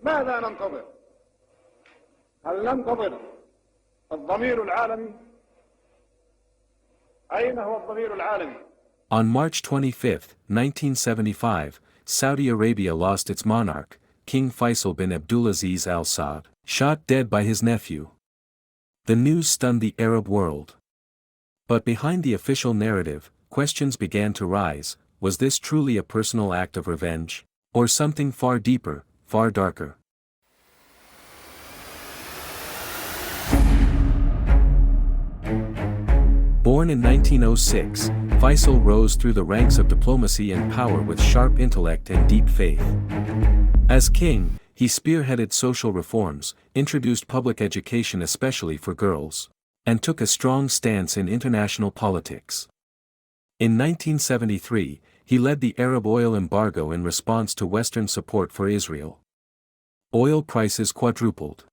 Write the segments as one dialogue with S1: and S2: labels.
S1: ماذا ننتظر؟ هل ننتظر الضمير العالمي؟ أين هو الضمير العالمي؟
S2: On March 25, 1975, Saudi Arabia lost its monarch, King Faisal bin Abdulaziz Al Saud, shot dead by his nephew. The news stunned the Arab world. But behind the official narrative, questions began to rise. Was this truly a personal act of revenge? Or something far deeper, far darker? Born in 1906, Faisal rose through the ranks of diplomacy and power with sharp intellect and deep faith. As king, he spearheaded social reforms, introduced public education especially for girls, and took a strong stance in international politics. In 1973, he led the Arab oil embargo in response to Western support for Israel. Oil prices quadrupled.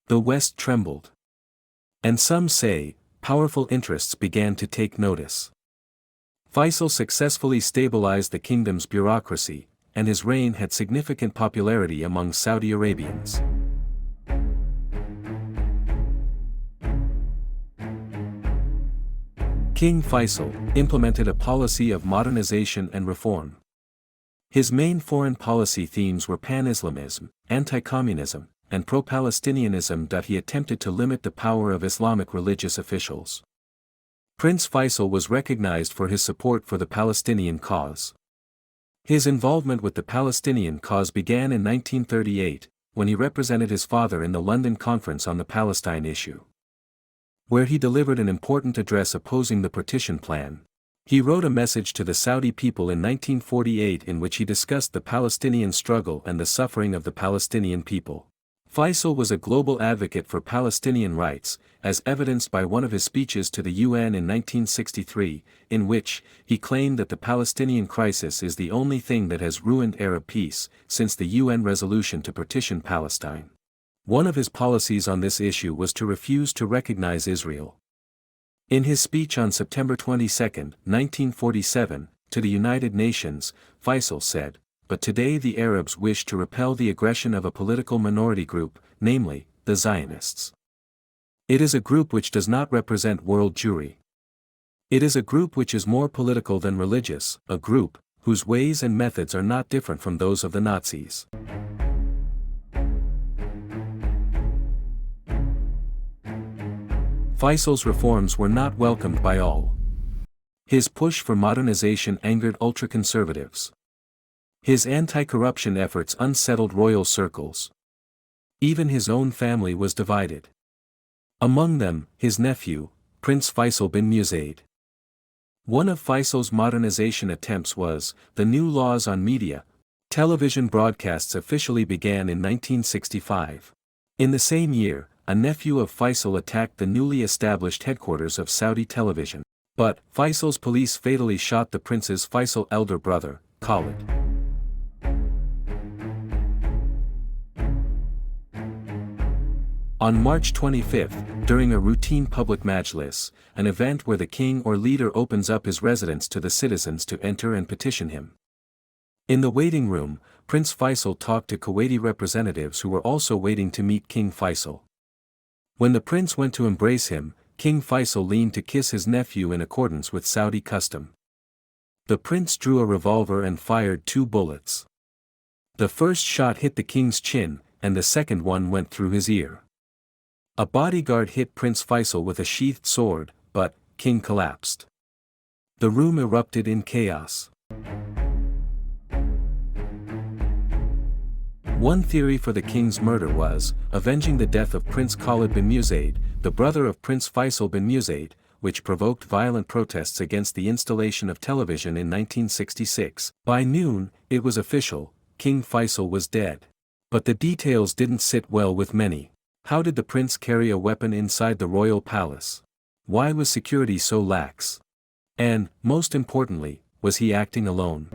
S2: The West trembled. And some say, powerful interests began to take notice. Faisal successfully stabilized the kingdom's bureaucracy, and his reign had significant popularity among Saudi Arabians. King Faisal implemented a policy of modernization and reform. His main foreign policy themes were pan-Islamism, anti-communism, and pro-Palestinianism. He attempted to limit the power of Islamic religious officials. Prince Faisal was recognized for his support for the Palestinian cause. His involvement with the Palestinian cause began in 1938, when he represented his father in the London Conference on the Palestine issue, where he delivered an important address opposing the partition plan. He wrote a message to the Saudi people in 1948 in which he discussed the Palestinian struggle and the suffering of the Palestinian people. Faisal was a global advocate for Palestinian rights, as evidenced by one of his speeches to the UN in 1963, in which he claimed that the Palestinian crisis is the only thing that has ruined Arab peace since the UN resolution to partition Palestine. One of his policies on this issue was to refuse to recognize Israel. In his speech on September 22, 1947, to the United Nations, Faisal said, "But today the Arabs wish to repel the aggression of a political minority group, namely, the Zionists. It is a group which does not represent world Jewry. It is a group which is more political than religious, a group whose ways and methods are not different from those of the Nazis." Faisal's reforms were not welcomed by all. His push for modernization angered ultra-conservatives. His anti-corruption efforts unsettled royal circles. Even his own family was divided. Among them, his nephew, Prince Faisal bin Musaid. One of Faisal's modernization attempts was, the new laws on media. Television broadcasts officially began in 1965. In the same year, a nephew of Faisal attacked the newly established headquarters of Saudi television. But, Faisal's police fatally shot the prince's Faisal elder brother, Khalid. On March 25, during a routine public majlis, an event where the king or leader opens up his residence to the citizens to enter and petition him. In the waiting room, Prince Faisal talked to Kuwaiti representatives who were also waiting to meet King Faisal. When the prince went to embrace him, King Faisal leaned to kiss his nephew in accordance with Saudi custom. The prince drew a revolver and fired 2 bullets. The first shot hit the king's chin, and the second one went through his ear. A bodyguard hit Prince Faisal with a sheathed sword, but, King collapsed. The room erupted in chaos. One theory for the king's murder was, avenging the death of Prince Khalid bin Musaid, the brother of Prince Faisal bin Musaid, which provoked violent protests against the installation of television in 1966. By noon, it was official, King Faisal was dead. But the details didn't sit well with many. How did the prince carry a weapon inside the royal palace? Why was security so lax? And, most importantly, was he acting alone?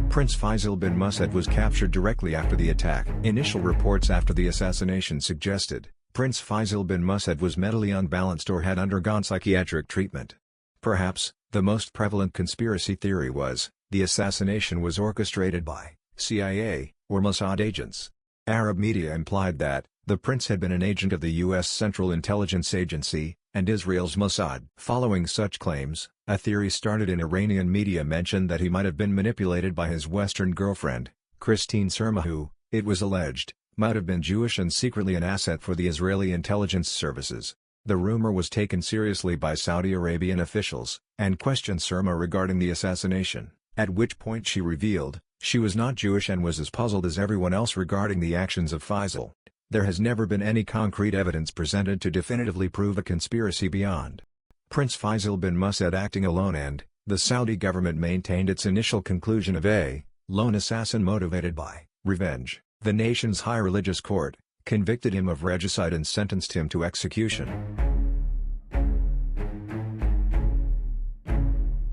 S3: Prince Faisal bin Musaid was captured directly after the attack. Initial reports after the assassination suggested, Prince Faisal bin Musaid was mentally unbalanced or had undergone psychiatric treatment. Perhaps, The most prevalent conspiracy theory was, the assassination was orchestrated by CIA or Mossad agents. Arab media implied that the prince had been an agent of the U.S. Central Intelligence Agency and Israel's Mossad. Following such claims, a theory started in Iranian media mentioned that he might have been manipulated by his Western girlfriend, Christine Surma, who, it was alleged, might have been Jewish and secretly an asset for the Israeli intelligence services. The rumor was taken seriously by Saudi Arabian officials, and questioned Surma regarding the assassination, at which point she revealed, she was not Jewish and was as puzzled as everyone else regarding the actions of Faisal. There has never been any concrete evidence presented to definitively prove a conspiracy beyond Prince Faisal bin Mossad acting alone, and the Saudi government maintained its initial conclusion of a lone assassin motivated by revenge. The nation's high religious court convicted him of regicide and sentenced him to execution.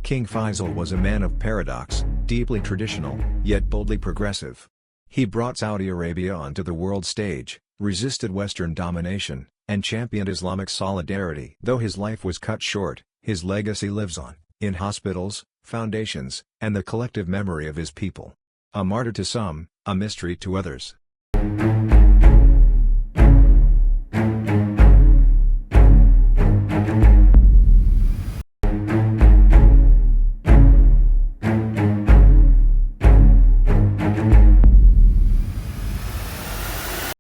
S3: King Faisal was a man of paradox, deeply traditional, yet boldly progressive. He brought Saudi Arabia onto the world stage, resisted Western domination, and championed Islamic solidarity. Though his life was cut short, his legacy lives on, in hospitals, foundations, and the collective memory of his people. A martyr to some, a mystery to others.